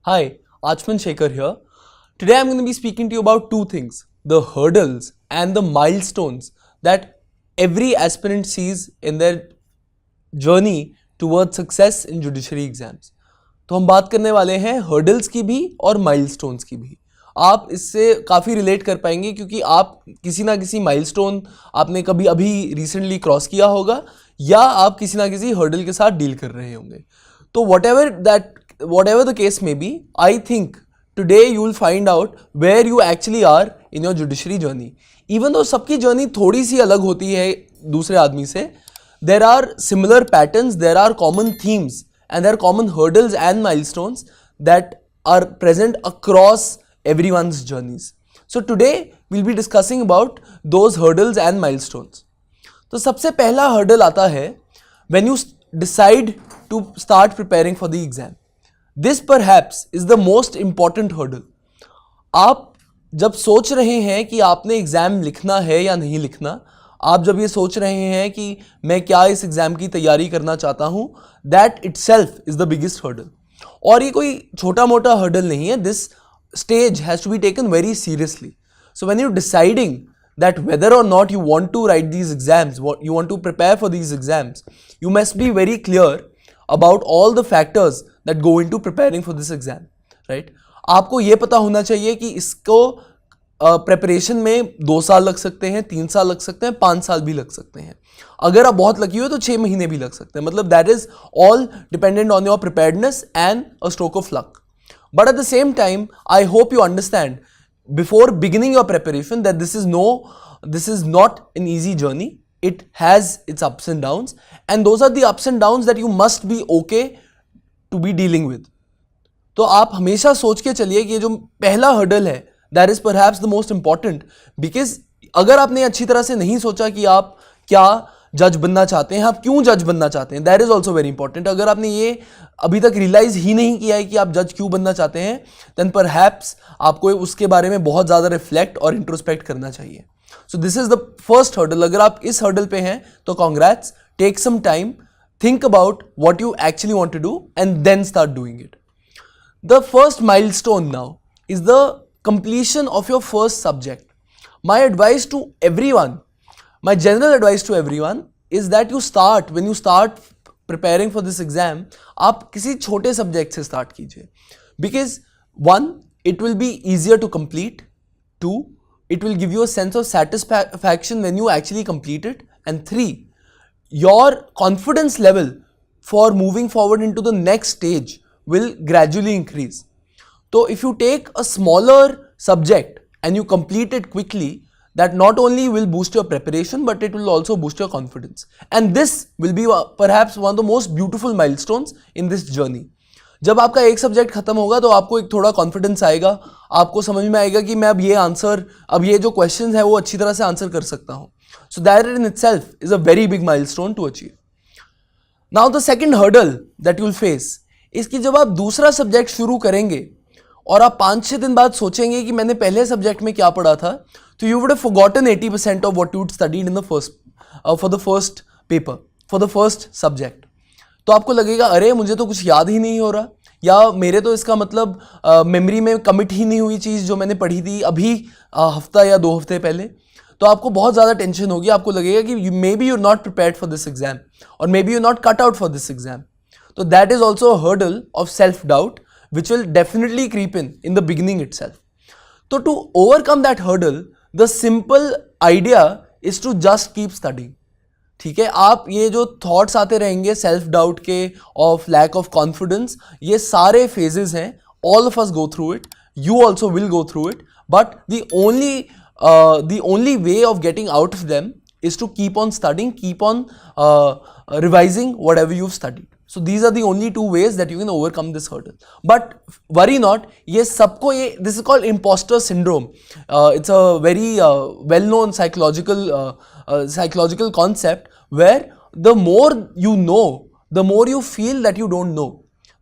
Hi, Achman Shekhar here. Today I'm going to be speaking to you about two things, the hurdles and the milestones that every aspirant sees in their journey towards success in judiciary exams. तो हम बात करने वाले हैं hurdles की भी और milestones की भी. आप इससे काफ़ी रिलेट कर पाएंगे क्योंकि आप किसी ना किसी माइलस्टोन आपने कभी अभी रिसेंटली क्रॉस किया होगा या आप किसी ना किसी हर्डल के साथ डील कर रहे होंगे. तो whatever the case may be, I think today you will find out where you actually are in your judiciary journey. Even though सबकी journey थोड़ी सी अलग होती है दूसरे आदमी से, there are similar patterns, there are common themes and there are common hurdles and milestones that are present across everyone's journeys. So today we'll be discussing about those hurdles and milestones. तो सबसे पहला hurdle आता है when you decide to start preparing for the exam. This perhaps is the most important hurdle. आप जब सोच रहे हैं कि आपने एग्ज़ाम लिखना है या नहीं लिखना, आप जब ये सोच रहे हैं कि मैं क्या इस एग्ज़ाम की तैयारी करना चाहता हूँ, that itself is the biggest hurdle. और ये कोई छोटा मोटा hurdle नहीं है. This stage has to be taken very seriously. So when you're deciding that whether or not you want to write these exams, what you want to prepare for these exams, you must be very clear about all the factors that go into preparing for this exam, right? आपको ये पता होना चाहिए कि इसको preparation में 2 साल लग सकते हैं, 3 साल लग सकते हैं, 5 साल भी लग सकते हैं. अगर आप बहुत लकी हो तो 6 महीने भी लग सकते हैं. मतलब that is all dependent on your preparedness and a stroke of luck. But at the same time, I hope you understand before beginning your preparation that this is not an easy journey. It has its ups and downs, and those are the ups and downs that you must be okay to be dealing with. तो आप हमेशा सोच के चलिए कि ये जो पहला हर्डल है that is perhaps the most important, because अगर आपने अच्छी तरह से नहीं सोचा कि आप क्या जज बनना चाहते हैं, आप क्यों जज बनना चाहते हैं, that is also very important. अगर आपने ये अभी तक रियलाइज ही नहीं किया है कि आप जज क्यों बनना चाहते हैं, देन परहैप्स आपको उसके बारे में बहुत ज़्यादा रिफ्लेक्ट और इंट्रोस्पेक्ट करना चाहिए. So this is the first hurdle. अगर आप इस हर्डल पे हैं तो congrats, take some time, think about what you actually want to do and then start doing it. The first milestone now is the completion of your first subject. My advice to everyone, my general advice to everyone is that when you start preparing for this exam, आप किसी छोटे subject से start कीजिए. Because 1, it will be easier to complete. 2, it will give you a sense of satisfaction when you actually complete it. And 3, your confidence level for moving forward into the next stage will gradually increase. So if you take a smaller subject and you complete it quickly, that not only will boost your preparation but it will also boost your confidence. And this will be perhaps one of the most beautiful milestones in this journey. जब आपका एक subject खत्म होगा तो आपको एक थोड़ा confidence आएगा, आपको समझ में आएगा कि मैं अब ये जो क्वेश्चन है वो अच्छी तरह से आंसर कर सकता हूँ. So that in itself is a very big milestone to achieve. Now the second hurdle that you will face is कि जब आप दूसरा सब्जेक्ट शुरू करेंगे और आप 5-6 दिन बाद सोचेंगे कि मैंने पहले सब्जेक्ट में क्या पढ़ा था, तो you would have forgotten 80% of what you studied in the for the first paper, for the first subject. तो आपको लगेगा अरे मुझे तो कुछ याद ही नहीं हो रहा, या मेरे तो इसका मतलब मेमोरी में कमिट ही नहीं हुई चीज़ जो मैंने पढ़ी थी अभी हफ्ता या 2 हफ्ते पहले. तो आपको बहुत ज़्यादा टेंशन होगी, आपको लगेगा कि maybe you not prepared for this exam और maybe you not cut out for this exam. तो that is also a hurdle of self doubt which will definitely creep in the beginning itself. तो to overcome that hurdle the simple idea is to just keep studying. ठीक है, आप ये जो thoughts आते रहेंगे self doubt के, of lack of confidence, ये सारे फेजेस हैं. All of us go through it, you also will go through it, but the only way of getting out of them is to keep on studying, keep on revising whatever you've studied. So these are the only 2 ways that you can overcome this hurdle. But worry not, this is called imposter syndrome. It's a very well-known psychological concept where the more you know, the more you feel that you don't know,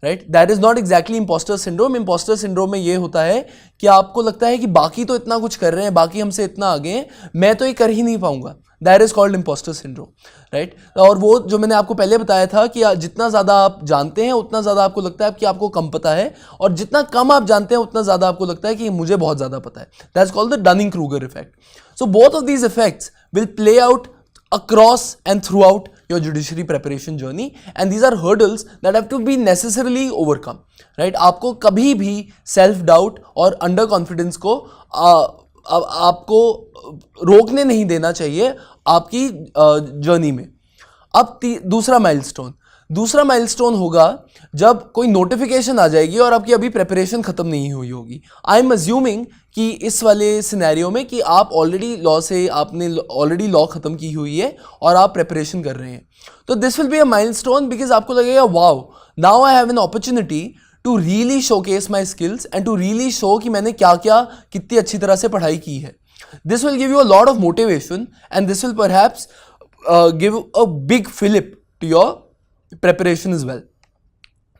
right. That is not exactly impostor syndrome. Impostor syndrome में ये होता है कि आपको लगता है कि बाकी तो इतना कुछ कर रहे हैं, बाकी हमसे इतना आगे हैं, मैं तो ये कर ही नहीं पाऊंगा. That is called impostor syndrome, right. और वो जो मैंने आपको पहले बताया था कि जितना ज़्यादा आप जानते हैं उतना ज़्यादा आपको लगता है कि आपको कम पता है, और जितना कम आप जानते हैं उतना ज़्यादा आपको लगता है कि मुझे बहुत ज़्यादा पता है. That is called the Dunning Kruger effect. So both of these effects will play out across and throughout your judiciary preparation journey, and these are hurdles that have to be necessarily overcome, right. आपको कभी भी self doubt और under confidence को आपको रोकने नहीं देना चाहिए आपकी जर्नी में. अब दूसरा माइलस्टोन होगा जब कोई नोटिफिकेशन आ जाएगी और आपकी अभी प्रेपरेशन खत्म नहीं हुई होगी. आई एम अज्यूमिंग कि इस वाले सिनेरियो में कि आप आपने ऑलरेडी लॉ खत्म की हुई है और आप प्रेपरेशन कर रहे हैं. तो this will be a milestone because आपको लगेगा wow, now I have an opportunity to really showcase my skills and to really show कि मैंने क्या क्या कितनी अच्छी तरह से पढ़ाई की है. This will give you a lot of motivation and this will perhaps give a big fillip to your preparation is well.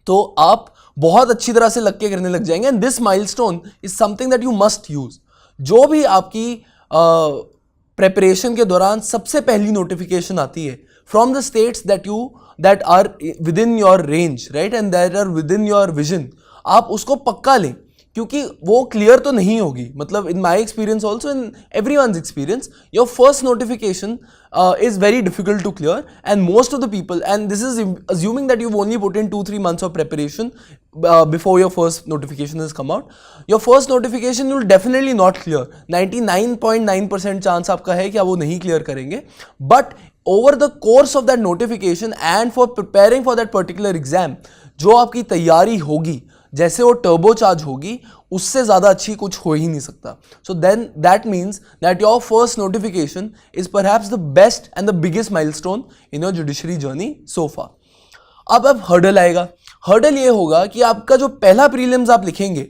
तो आप बहुत अच्छी तरह से लग के करने लग जाएंगे. And this milestone is something that you must use. जो भी आपकी प्रेपरेशन के दौरान सबसे पहली नोटिफिकेशन आती है from the states that are within your range, right, and that are within your vision, आप उसको पक्का लें, क्योंकि वो क्लियर तो नहीं होगी. मतलब in my experience also, in every one's experience, your first notification is very difficult to clear, and most of the people, and this is assuming that you've only put in 2-3 months of preparation before your first notification has come out. Your first notification you will definitely not clear. 99.9% chance आपका है कि आप वो नहीं clear करेंगे. But over the course of that notification and for preparing for that particular exam, जो आपकी तैयारी होगी, जैसे वो टर्बो चार्ज होगी, उससे ज़्यादा अच्छी कुछ हो ही नहीं सकता. So then that means that your first notification is perhaps the best and the biggest milestone in your judiciary journey so far. अब हर्डल आएगा. हर्डल ये होगा कि आपका जो पहला प्रीलिम्स आप लिखेंगे,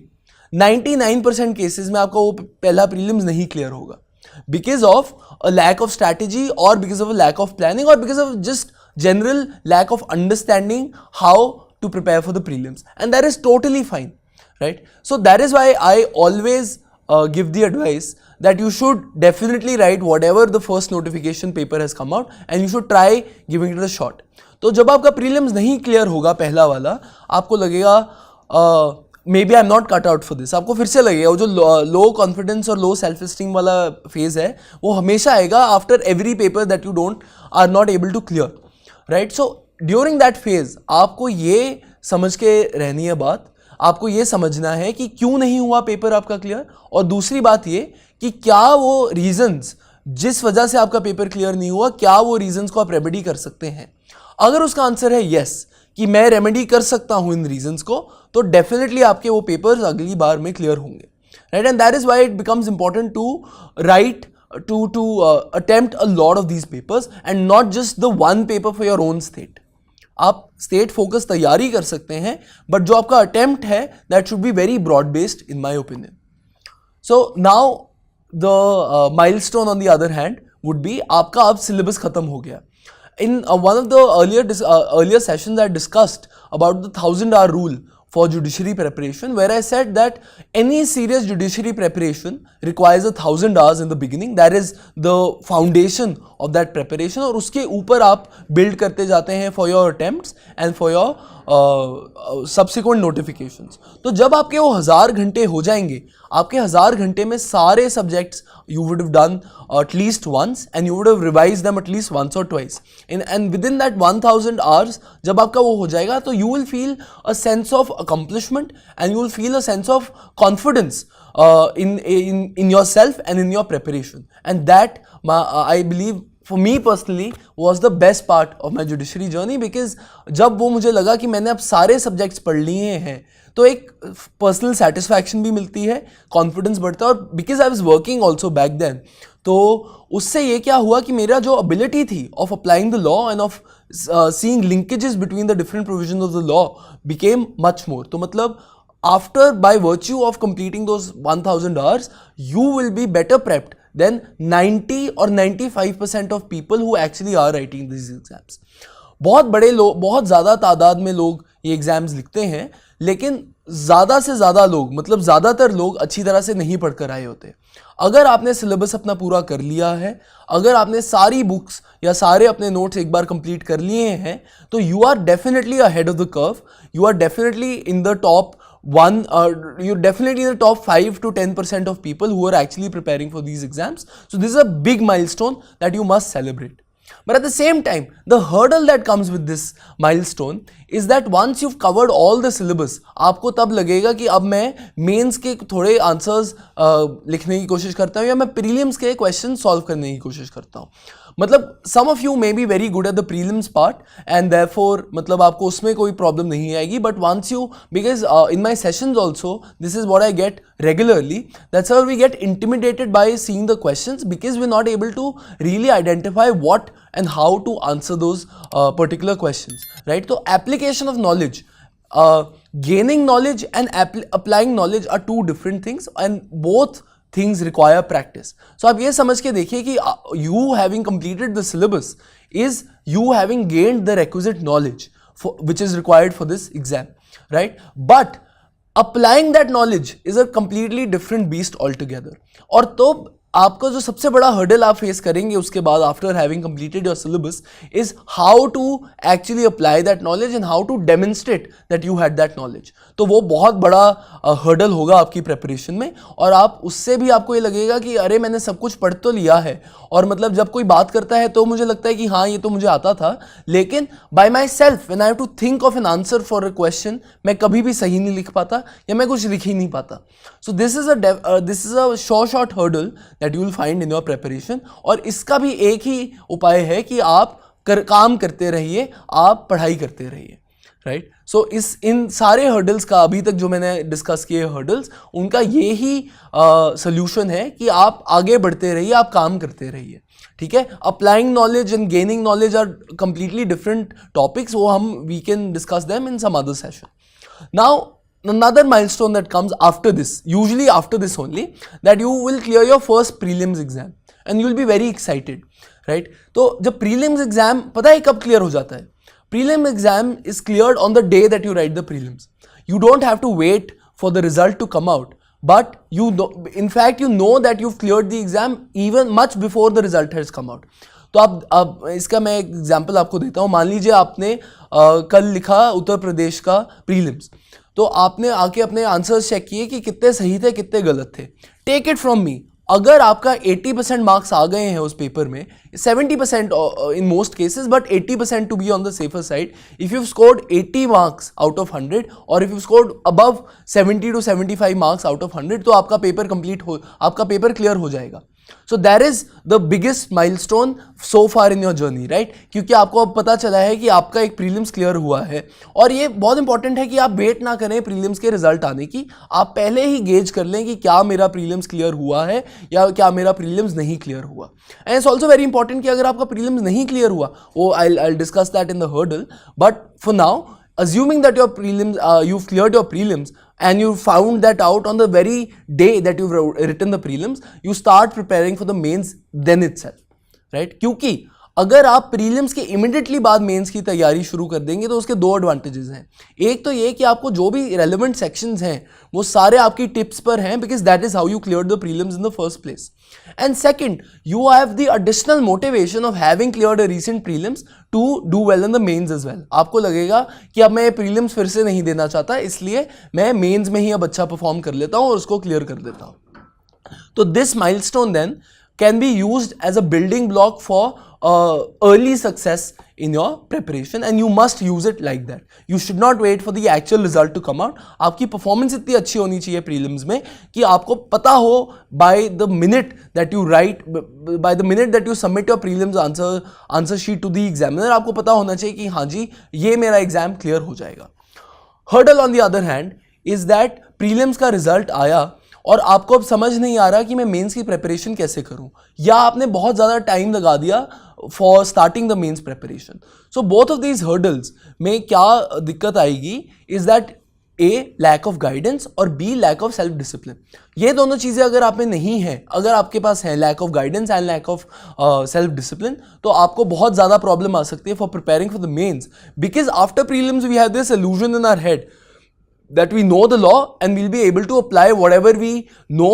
99% केसेस में आपका वो पहला प्रीलिम्स नहीं क्लियर होगा, because of a lack of strategy और because of a lack of planning और because of just general lack of understanding how to prepare for the prelims, and that is totally fine, right. So that is why I always give the advice that you should definitely write whatever the first notification paper has come out and you should try giving it a shot. तो जब आपका prelims नहीं clear होगा पहला वाला, आपको लगेगा maybe I'm not cut out for this. आपको फिर से लगेगा वो जो लो कॉन्फिडेंस और लो सेल्फ एस्टीम वाला फेज है वो हमेशा आएगा after every paper that you are not able to clear, right. So during that phase आपको ये समझ के रहनी है बात, आपको ये समझना है कि क्यों नहीं हुआ पेपर आपका क्लियर, और दूसरी बात ये कि क्या वो रीजंस जिस वजह से आपका पेपर क्लियर नहीं हुआ, क्या वो रीजंस को आप रेमेडी कर सकते हैं. अगर उसका आंसर है यस कि मैं रेमेडी कर सकता हूं इन रीजंस को, तो डेफिनेटली आपके वो पेपर्स अगली बार में क्लियर होंगे, right. And that is why it becomes important to write to attempt a lot of these papers and not just the one paper for your own state. आप state focus तैयारी कर सकते हैं, but जो आपका attempt है that should be very broad based in my opinion. So now the milestone on the other hand would be आपका अब सिलेबस खत्म हो गया. In one of the earlier sessions I discussed about the 1000-hour rule for judiciary preparation, where I said that any serious judiciary preparation requires 1000 hours in the beginning. That is the foundation of that preparation, और उसके ऊपर आप build करते जाते हैं for your attempts and for your subsequent notifications. तो जब आपके वो 1000 घंटे हो जाएंगे, आपके 1000 घंटे में सारे subjects you would have done at least once and you would have revised them at least once or twice. And within that 1000 hours, जब आपका वो हो जाएगा, तो you will feel a sense of accomplishment and you will feel a sense of confidence in yourself and in your preparation. And that, I believe, for me personally, was the best part of my judiciary journey, because जब वो मुझे लगा कि मैंने अब सारे subjects पढ़ लिए हैं, तो एक पर्सनल सेटिस्फैक्शन भी मिलती है, कॉन्फिडेंस बढ़ता है. और because I was working also back then, तो उससे ये क्या हुआ कि मेरा जो एबिलिटी थी of applying the law end of seeing linkages between the different provision of the law became much more. तो मतलब after by virtue of completing those 1000 hours, you will be better prepped than 90 or 95% of people who actually are writing these exams. बहुत बड़े लोग, बहुत ज़्यादा तादाद में लोग ये एग्जाम्स लिखते हैं, लेकिन ज़्यादा से ज़्यादा लोग, मतलब ज़्यादातर लोग अच्छी तरह से नहीं पढ़ कर आए होते। अगर आपने सिलेबस अपना पूरा कर लिया है, अगर आपने सारी बुक्स या सारे अपने नोट्स एक बार कंप्लीट कर लिए हैं, तो you are definitely ahead of the curve, you are definitely in the top you're definitely in the top 5 to 10% of people who are actually preparing for these exams. So this is a big milestone that you must celebrate. But at the same time, the hurdle that comes with this milestone is that once you've covered all the syllabus, आपको तब लगेगा कि अब मैं mains के थोड़े answers लिखने की कोशिश करता हूँ या मैं प्रीलिम्स के क्वेश्चन सॉल्व करने की कोशिश करता हूँ। मतलब some of you may be very good at the prelims part and therefore मतलब आपको उसमें कोई प्रॉब्लम नहीं आएगी, but once you, because in my sessions also this is what I get regularly, that's how we get intimidated by seeing the questions, because we're not able to really identify what and how to answer those particular questions, right? So application of knowledge, gaining knowledge and applying knowledge are two different things, and both things require practice. So आप ये समझ के देखिए कि you having completed the syllabus is you having gained the requisite knowledge which is required for this exam, right? But applying that knowledge is a completely different beast all together. और तो आपका जो सबसे बड़ा हर्डल आप face करेंगे उसके बाद after having completed your syllabus is how to actually apply that knowledge and how to demonstrate that you had that knowledge. तो वो बहुत बड़ा हर्डल होगा आपकी प्रेपरेशन में, और आप उससे भी आपको ये लगेगा कि अरे मैंने सब कुछ पढ़ तो लिया है, और मतलब जब कोई बात करता है तो मुझे लगता है कि हाँ ये तो मुझे आता था, लेकिन by myself when I have to think of an answer for a question मैं कभी भी सही नहीं लिख पाता या मैं कुछ लिख ही नहीं पाता। सो this is a short hurdle that you will find in your preparation. और इसका भी एक ही उपाय है कि आप काम करते रहिए, आप पढ़ाई करते रहिए, राइट? सो इन सारे हर्डल्स का अभी तक जो मैंने डिस्कस किए हर्डल्स, उनका ये ही सोल्यूशन है कि आप आगे बढ़ते रहिए, आप काम करते रहिए, ठीक है? Applying knowledge and gaining knowledge are completely different topics, वो हम we can discuss them in some other session. Now another milestone that comes after this, usually after this only, that you will clear your first prelims exam and you will be very excited, right? तो जब prelims exam पता है कब clear हो जाता है? Prelim exam is cleared on the day that you write the prelims. You don't have to wait for the result to come out, but you know, in fact you know that you've cleared the exam even much before the result has come out. तो अब इसका मैं एक example आपको देता हूँ। मान लीजिए आपने कल लिखा उत्तर प्रदेश का प्रीलिम्स, तो आपने आके अपने आंसर्स चेक किए कि कितने सही थे कितने गलत थे। टेक इट फ्रॉम मी, अगर आपका 80% मार्क्स आ गए हैं उस पेपर में, 70% in most cases, but 80% to be on the safer side, if you scored 80 marks out of 100 और if you scored above 70 to 75 marks out of 100, तो आपका पेपर क्लियर हो जाएगा। So that is the biggest milestone so far in your journey, right? क्योंकि आपको अब पता चला है कि आपका एक प्रीलिम्स क्लियर हुआ है, और ये बहुत इंपॉर्टेंट है कि आप वेट ना करें प्रीलिम्स के रिजल्ट आने की, आप पहले ही गेज कर लें कि क्या मेरा प्रीलिम्स क्लियर हुआ है या क्या मेरा प्रीलिम्स नहीं क्लियर हुआ। And it's also very important कि अगर आपका प्रीलिम्स नहीं क्लियर हुआ, वो I'll discuss that in the hurdle, but for now, assuming that your prelims, you've cleared your prelims and you found that out on the very day that you've written the prelims, you start preparing for the mains then itself, right? क्योंकि अगर आप prelims के immediately बाद mains की तैयारी शुरू कर देंगे तो उसके दो एडवांटेजेस हैं। एक तो ये कि आपको जो भी रेलेवेंट सेक्शंस हैं वो सारे आपकी टिप्स पर हैं, because that is how you clear the prelims in the first place. And second, you have the additional motivation of having cleared a recent prelims to do well in the mains as well. आपको लगेगा कि अब मैं prelims फिर से नहीं देना चाहता, इसलिए मैं मेंस में ही अब अच्छा परफॉर्म कर लेता हूँ और उसको क्लियर कर देता हूँ। तो this milestone then can be used as a building block for early success in your preparation, and you must use it like that. You should not wait for the actual result to come out. आपकी performance इतनी अच्छी होनी चाहिए prelims में कि आपको पता हो by the minute that you write, by the minute that you submit your prelims answer sheet to the examiner, आपको पता होना चाहिए कि हाँ जी ये मेरा एग्जाम क्लियर हो जाएगा। Hurdle on the other hand is that prelims का रिजल्ट आया और आपको अब समझ नहीं आ रहा कि मैं मेंस की प्रेपरेशन कैसे करूं, या आपने बहुत ज़्यादा टाइम लगा दिया for starting the mains preparation. So both of these hurdles में क्या दिक्कत आएगी is that A lack of guidance और B lack of self discipline. ये दोनों चीज़ें अगर आप में नहीं है, अगर आपके पास है lack of guidance and lack of self discipline, तो आपको बहुत ज़्यादा प्रॉब्लम आ सकती है for preparing for the mains. Because after prelims we have this illusion in our head that we know the law and we'll be able to apply whatever we know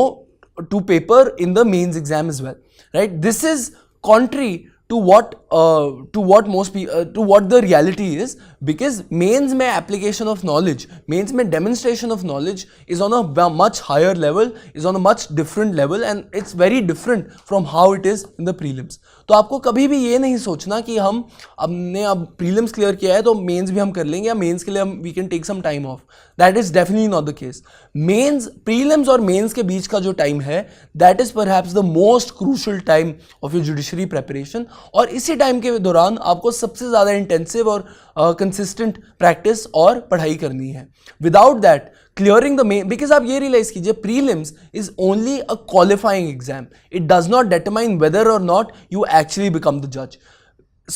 to paper in the mains exam as well, right? This is contrary to what most people to what the reality is, because mains mein application of knowledge, mains mein demonstration of knowledge is on a much higher level, is on a much different level, and it's very different from how it is in the prelims. तो आपको कभी भी ये नहीं सोचना कि हमने अब प्रीलिम्स क्लियर किया है तो मेंस भी हम कर लेंगे, या मेंस के लिए हम we can take some time off. That is definitely not the case. Mains, prelims और मेंस के बीच का जो टाइम है, that is perhaps the most crucial time of your judiciary preparation. और इसी टाइम के दौरान आपको सबसे ज़्यादा इंटेंसिव और कंसिस्टेंट प्रैक्टिस और पढ़ाई करनी है. Without that clearing the main, because आप ये realize कीजिए, prelims is only a qualifying exam. It does not determine whether or not you actually become the judge.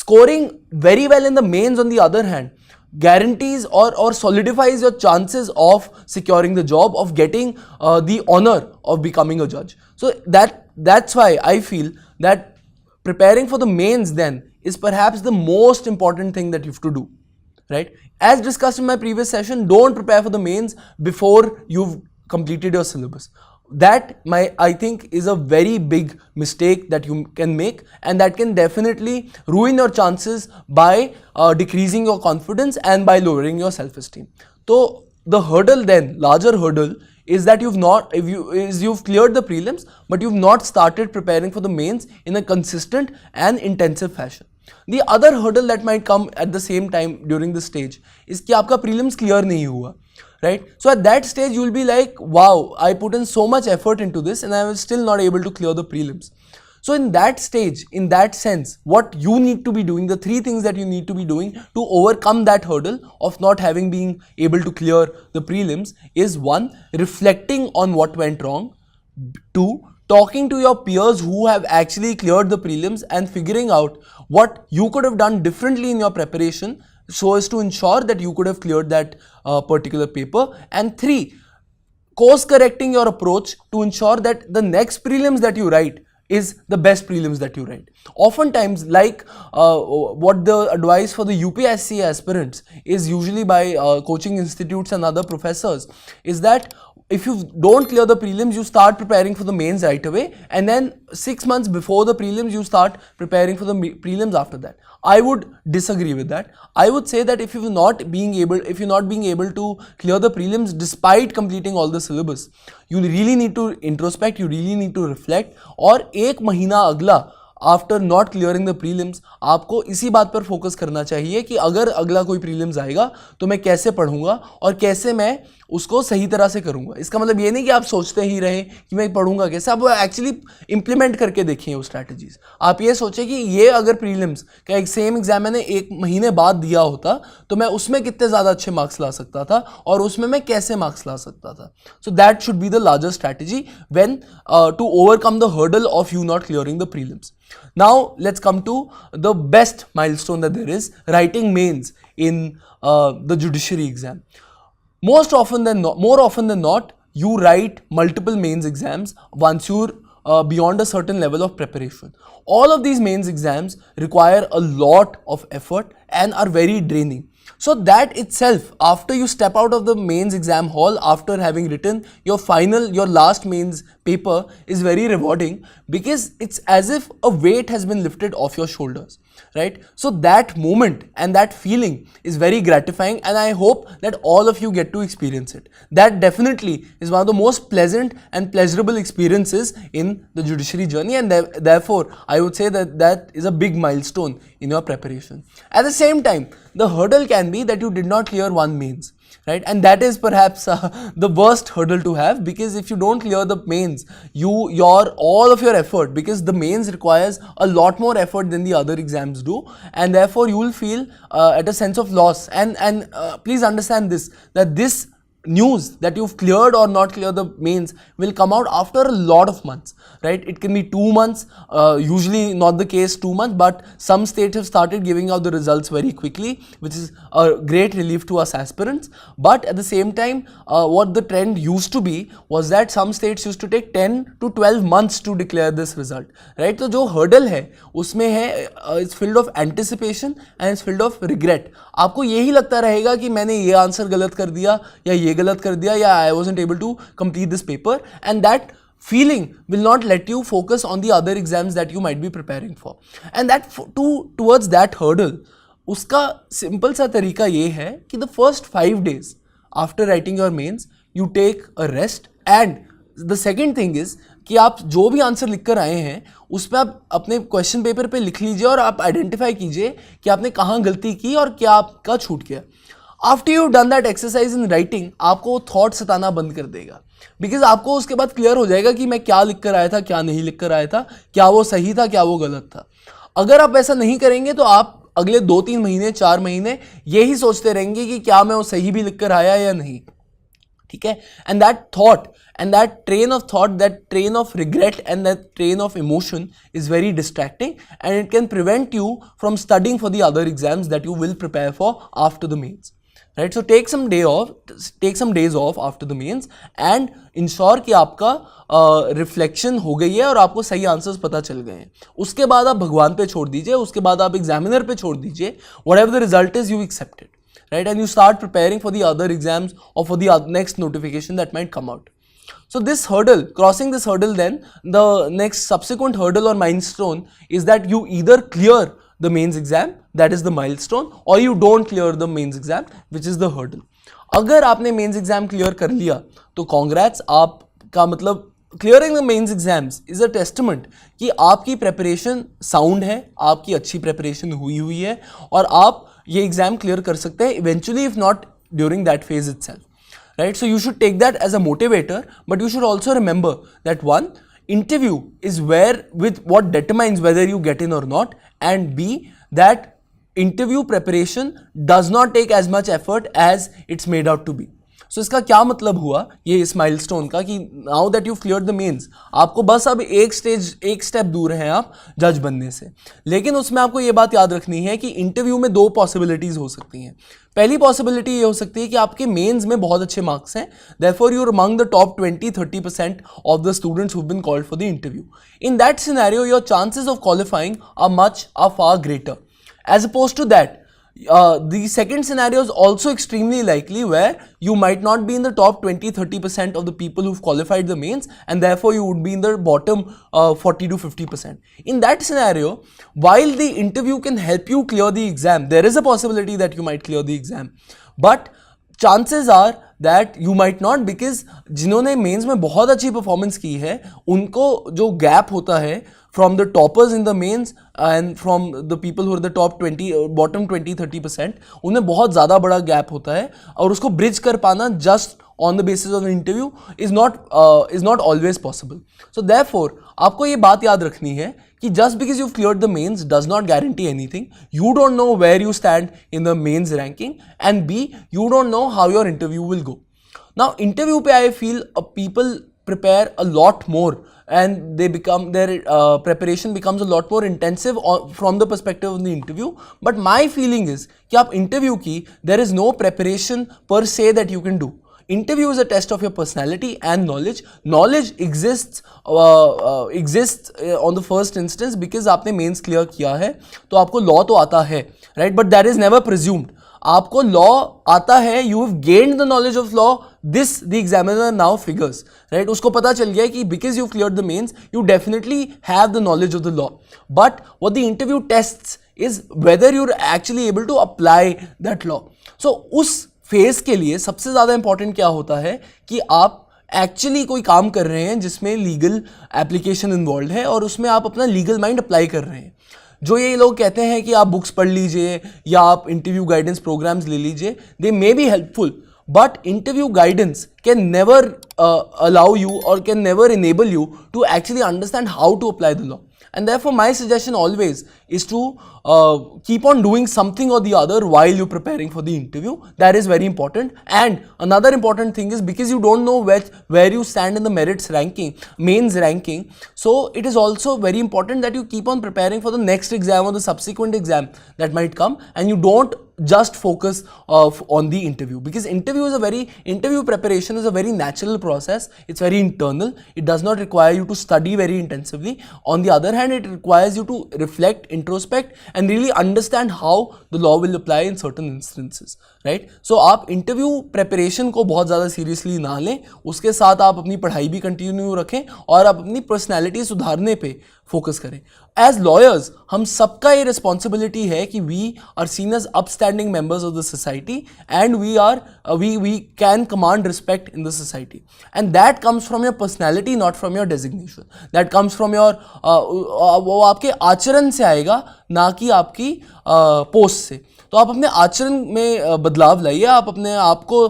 Scoring very well in the mains, on the other hand, guarantees or solidifies your chances of securing the job, of getting the honor of becoming a judge. So that's why I feel that preparing for the mains then is perhaps the most important thing that you have to do. Right? As discussed in my previous session, don't prepare for the mains before you've completed your syllabus. That I think is a very big mistake that you can make, and that can definitely ruin your chances by decreasing your confidence and by lowering your self-esteem. So the hurdle then, larger hurdle, is that you've cleared the prelims, but you've not started preparing for the mains in a consistent and intensive fashion. The other hurdle that might come at the same time during this stage is कि आपका prelims clear नहीं हुआ, right? So at that stage you will be like, wow, I put in so much effort into this and I was still not able to clear the prelims. So in that stage, in that sense, what you need to be doing, the three things that you need to be doing to overcome that hurdle of not having been able to clear the prelims is: 1, reflecting on what went wrong; 2, talking to your peers who have actually cleared the prelims and figuring out what you could have done differently in your preparation so as to ensure that you could have cleared that particular paper; and 3, course correcting your approach to ensure that the next prelims that you write is the best prelims that you write. Oftentimes, like what the advice for the UPSC aspirants is usually by coaching institutes and other professors, is that if you don't clear the prelims, you start preparing for the mains right away, and then 6 months before the prelims you start preparing for the prelims after that. I would disagree with that. I would say that if you're not being able to clear the prelims despite completing all the syllabus, you really need to introspect, you really need to reflect, और एक महीना अगला after not clearing the prelims आपको इसी बात पर focus करना चाहिए कि अगर अगला कोई प्रीलिम्स आएगा तो मैं कैसे पढ़ूंगा और कैसे मैं उसको सही तरह से करूंगा. इसका मतलब ये नहीं कि आप सोचते ही रहे कि मैं पढ़ूंगा कैसे, आप एक्चुअली इंप्लीमेंट करके देखिए वो स्ट्रैटेजीज. आप ये सोचें कि ये अगर प्रीलिम्स का एक सेम एग्जाम मैंने 1 महीने बाद दिया होता तो मैं उसमें कितने ज़्यादा अच्छे मार्क्स ला सकता था और उसमें मैं कैसे मार्क्स ला सकता था. So that should be the larger strategy when to overcome the hurdle of you not clearing the prelims. Now let's come to the best milestone that there is, writing mains in the judiciary exam. More often than not, you write multiple mains exams once you're beyond a certain level of preparation. All of these mains exams require a lot of effort and are very draining. So that itself, after you step out of the mains exam hall, after having written your last mains paper, is very rewarding, because it's as if a weight has been lifted off your shoulders, right? So that moment and that feeling is very gratifying, and I hope that all of you get to experience it. That definitely is one of the most pleasant and pleasurable experiences in the judiciary journey, and therefore I would say that that is a big milestone in your preparation. At the same time, the hurdle can be that you did not clear one mains, right? And that is perhaps the worst hurdle to have, because if you don't clear the mains, all of your effort, because the mains requires a lot more effort than the other exams do, and therefore you will feel at a sense of loss. And please understand this, that this news that you've cleared or not cleared the mains will come out after a lot of months, right? It can be 2 months, usually not the case 2 months, but some states have started giving out the results very quickly, which is a great relief to us aspirants. But at the same time, what the trend used to be was that some states used to take 10 to 12 months to declare this result, right? तो जो hurdle है उसमें है it's filled of anticipation and it's filled of regret. आपको यही लगता रहेगा कि मैंने ये आंसर गलत कर दिया या ये गलत कर दिया या I wasn't able to complete this paper, and that feeling will not let you focus on the other exams that you might be preparing for. And that towards that hurdle, उसका simple सा तरीका ये है कि the first 5 days after writing your mains you take a rest, and the second thing is कि आप जो भी आंसर लिख कर आए हैं उस पर आप अपने क्वेश्चन पेपर पे लिख लीजिए और आप आइडेंटिफाई कीजिए कि आपने कहाँ गलती की और क्या आपका छूट गया. After you done that exercise in writing, आपको थॉट सताना बंद कर देगा, बिकॉज आपको उसके बाद क्लियर हो जाएगा कि मैं क्या लिख कर आया था, क्या नहीं लिख कर आया था, क्या वो सही था, क्या वो गलत था. अगर आप ऐसा नहीं करेंगे तो आप अगले 2-3 महीने 4 महीने यही सोचते रहेंगे कि क्या मैं वो सही भी लिख कर आया या नहीं. ठीक है. And that thought and that train of thought, that train of regret and that train of emotion is very distracting, and it can prevent you from studying for the other exams that you will prepare for after the mains, right? So take some days off after the mains and ensure कि आपका reflection हो गई है और आपको सही answers पता चल गए हैं. उसके बाद आप भगवान पे छोड़ दीजिए, उसके बाद आप एग्जामिनर पे छोड़ दीजिए. whatever the result is, you accept it, right? And you start preparing for the other exams or for the next notification that might come out. So this hurdle, crossing this hurdle, then the next subsequent hurdle or milestone is that you either clear the mains exam, that is the milestone, or you don't clear the mains exam, which is the hurdle. अगर आपने mains exam clear कर लिया तो congrats, आपका मतलब clearing the mains exams is a testament कि आपकी preparation sound है, आपकी अच्छी preparation हुई है और आप ये exam clear कर सकते हैं eventually, if not during that phase itself. Right? So you should take that as a motivator, but you should also remember that one, interview is what determines whether you get in or not, and B, that interview preparation does not take as much effort as it's made out to be. So इसका क्या मतलब हुआ ये इस milestone का कि now that you clear the mains, आपको बस अब एक स्टेप दूर हैं आप जज बनने से. लेकिन उसमें आपको ये बात याद रखनी है कि इंटरव्यू में 2 पॉसिबिलिटीज हो सकती हैं. पहली पॉसिबिलिटी ये हो सकती है कि आपके मेंस में बहुत अच्छे मार्क्स हैं, therefore you are among the top 20-30% of the students who been called for the interview. In that scenario your chances of qualifying are far greater. As opposed to that, the second scenario is also extremely likely, where you might not be in the top 20-30% of the people who've qualified the mains, and therefore you would be in the bottom 40-50%. In that scenario, while the interview can help you clear the exam, there is a possibility that you might clear the exam, but chances are that you might not, because जिन्होंने mains में बहुत अच्छी performance की है उनको जो gap होता है from the toppers in the mains and from the people who are the top bottom 20-30%, उन्हें बहुत ज़्यादा बड़ा गैप होता है और उसको ब्रिज कर पाना just on the basis of an interview is not always possible. So therefore आपको ये बात याद रखनी है कि just because you've cleared the mains does not guarantee anything. You don't know where you stand in the mains ranking, and B, you don't know how your interview will go. Now interview पे I feel people prepare a lot more, and their preparation becomes a lot more intensive from the perspective of the interview. But my feeling is कि आप interview की there is no preparation per se that you can do. Interview is a test of your personality and knowledge. Knowledge exists on the first instance because आपने mains clear किया है तो आपको law तो आता है, right? But that is never presumed. आपको law आता है, you have gained the knowledge of law, this the examiner now figures, right? उसको पता चल गया कि because you clear the mains you definitely have the knowledge of the law, but what the interview tests is whether you are actually able to apply that law. So उस phase के लिए सबसे ज़्यादा इंपॉर्टेंट क्या होता है कि आप एक्चुअली कोई काम कर रहे हैं जिसमें लीगल एप्लीकेशन इन्वॉल्व है और उसमें आप अपना लीगल माइंड अप्लाई कर रहे हैं. जो ये लोग कहते हैं कि आप बुक्स पढ़ लीजिए या आप इंटरव्यू गाइडेंस प्रोग्राम्स ले लीजिए, they may be helpful, but interview guidance can never allow you or can never enable you to actually understand how to apply the law. And therefore my suggestion always is to keep on doing something or the other while you're preparing for the interview. That is very important. And another important thing is, because you don't know where you stand in the mains ranking, so it is also very important that you keep on preparing for the next exam or the subsequent exam that might come, and you don't just focus on the interview, because interview preparation is a very natural process. It's very internal. It does not require you to study very intensively. On the other hand, it requires you to reflect, introspect, and really understand how the law will apply in certain instances, right? So आप interview preparation को बहुत ज़्यादा seriously ना लें, उसके साथ आप अपनी पढ़ाई भी continue रखें और आप अपनी personality सुधारने पे फोकस करें. एज लॉयर्स हम सबका ये रिस्पॉन्सिबिलिटी है कि we are seen as upstanding members of the society, and we can command respect in the society, and that comes from your personality, not from your designation. That comes from your वो आपके आचरण से आएगा, ना कि आपकी post से. तो आप अपने आचरण में बदलाव लाइए. आप अपने आप को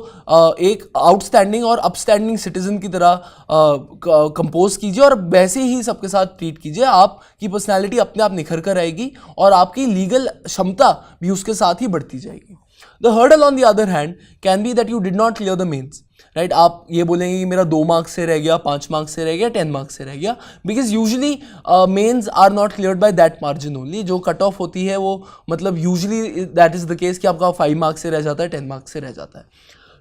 एक आउटस्टैंडिंग और अपस्टैंडिंग सिटीजन की तरह कंपोज कीजिए और वैसे ही सबके साथ ट्रीट कीजिए. आपकी पर्सनालिटी अपने आप निखर कर आएगी और आपकी लीगल क्षमता भी उसके साथ ही बढ़ती जाएगी. The hurdle on the other hand can be that you did not clear the mains, right. आप ये बोलेंगे कि मेरा 2 मार्क्स से रह गया, 5 मार्क्स से रह गया, 10 मार्क्स से रह गया, because usually mains are not cleared by that margin only. जो कट ऑफ होती है वो मतलब usually that is the case कि आपका 5 मार्क्स से रह जाता है, 10 मार्क्स से रह जाता है.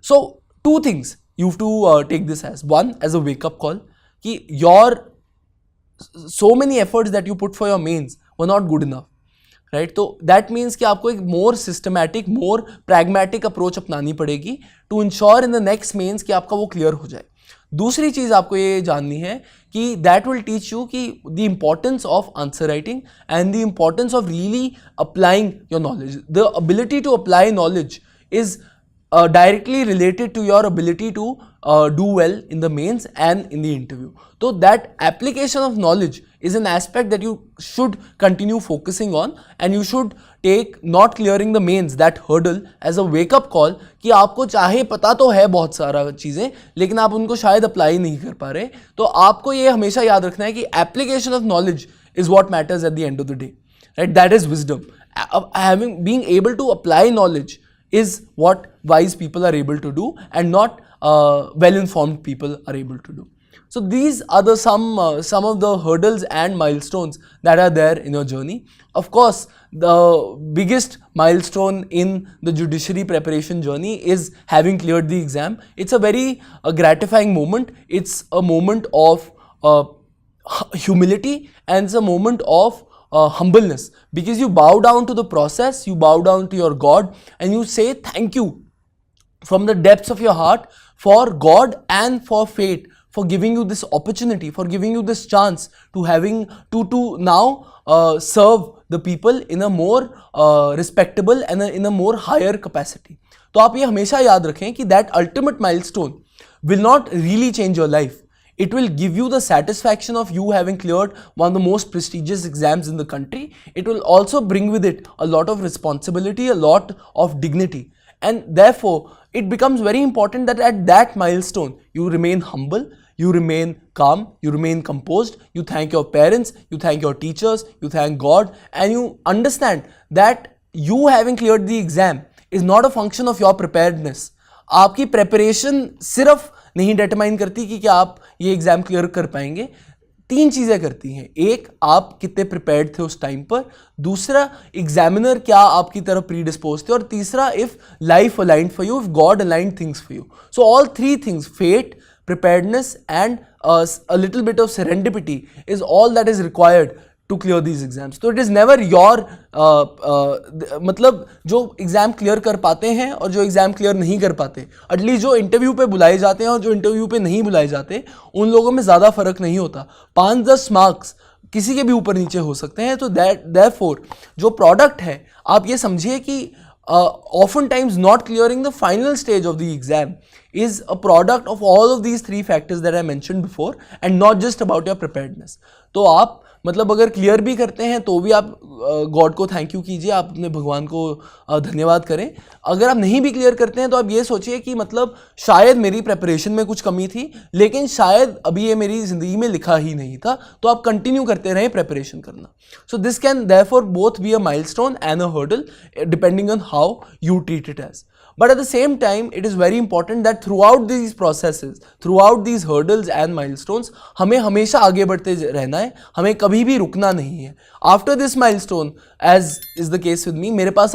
So 2 things you have to take this as. One, as a wake up call कि your so many efforts that you put for your mains were not good enough, right? तो that means कि आपको एक more systematic, more pragmatic approach अपनानी पड़ेगी to ensure in the next mains कि आपका वो clear हो जाए. दूसरी चीज़ आपको ये जाननी है कि that will teach you कि the importance of answer writing and the importance of really applying your knowledge. The ability to apply knowledge is directly related to your ability to do well in the mains and in the interview. So that application of knowledge is an aspect that you should continue focusing on, and you should take not clearing the mains, that hurdle, as a wake up call कि आपको चाहे पता तो है बहुत सारा चीज़ें, लेकिन आप उनको शायद अप्लाई नहीं कर पा रहे. तो आपको ये हमेशा याद रखना है कि application of knowledge is what matters at the end of the day, right? That is wisdom. Being able to apply knowledge is what wise people are able to do, and not well-informed people are able to do. So these are the some of the hurdles and milestones that are there in your journey. Of course, the biggest milestone in the judiciary preparation journey is having cleared the exam. It's a very gratifying moment. It's a moment of humility, and it's a moment of humbleness, because you bow down to the process, you bow down to your God, and you say thank you from the depths of your heart for God and for fate for giving you this opportunity, for giving you this chance to having to now serve the people in a more respectable and in a more higher capacity. तो आप ये हमेशा याद रखें कि that ultimate milestone will not really change your life. It will give you the satisfaction of you having cleared one of the most prestigious exams in the country. It will also bring with it a lot of responsibility, a lot of dignity. And therefore, it becomes very important that at that milestone, you remain humble, you remain calm, you remain composed, you thank your parents, you thank your teachers, you thank God, and you understand that you having cleared the exam is not a function of your preparedness. आपकी preparation सिर्फ नहीं determine करती कि क्या आप ये exam clear कर पाएंगे. 3 चीज़ें करती हैं. एक, आप कितने प्रिपेयर्ड थे उस टाइम पर. दूसरा, एग्जामिनर क्या आपकी तरफ प्रीडिस्पोज थे. और तीसरा, if life aligned for you, if God aligned things for you. So all 3 things, fate, preparedness, and a little bit of serendipity is all that is required to clear these exams. So it is never your मतलब जो exam clear कर पाते हैं और जो exam clear नहीं कर पाते, एटलीस्ट जो इंटरव्यू पे बुलाए जाते हैं और जो इंटरव्यू पे नहीं बुलाए जाते, उन लोगों में ज़्यादा फर्क नहीं होता. 5-10 मार्क्स किसी के भी ऊपर नीचे हो सकते हैं. तो therefore जो प्रोडक्ट है, आप ये समझिए कि oftentimes not clearing the final stage of the exam is a product of all of these 3 factors that I mentioned before, and not just about your preparedness. तो आप मतलब अगर क्लियर भी करते हैं तो भी आप गॉड को थैंक यू कीजिए, आप अपने भगवान को धन्यवाद करें। अगर आप नहीं भी क्लियर करते हैं तो आप ये सोचिए कि मतलब शायद मेरी प्रेपरेशन में कुछ कमी थी, लेकिन शायद अभी ये मेरी ज़िंदगी में लिखा ही नहीं था, तो आप कंटिन्यू करते रहें प्रेपरेशन करना। So this can therefore both be a milestone and a hurdle depending on how you treat it as. But at the same time, it is very important that throughout these processes, throughout these hurdles and milestones, हमें हमेशा आगे बढ़ते रहना है, हमें कभी भी रुकना नहीं है। After this milestone, as is the case with me, मेरे पास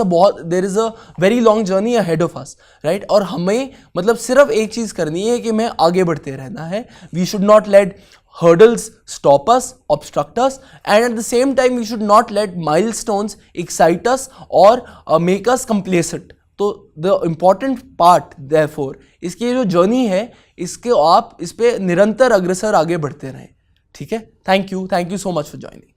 there is a very long journey ahead of us, right? और हमें मतलब सिर्फ एक चीज़ करनी है कि मैं आगे बढ़ते रहना है। We should not let hurdles stop us, obstruct us, and at the same time, we should not let milestones excite us or make us complacent. तो द इम्पॉर्टेंट पार्ट देयरफॉर इसकी जो जर्नी है, इसके आप इस पे निरंतर अग्रसर आगे बढ़ते रहें। ठीक है, thank you so much for joining.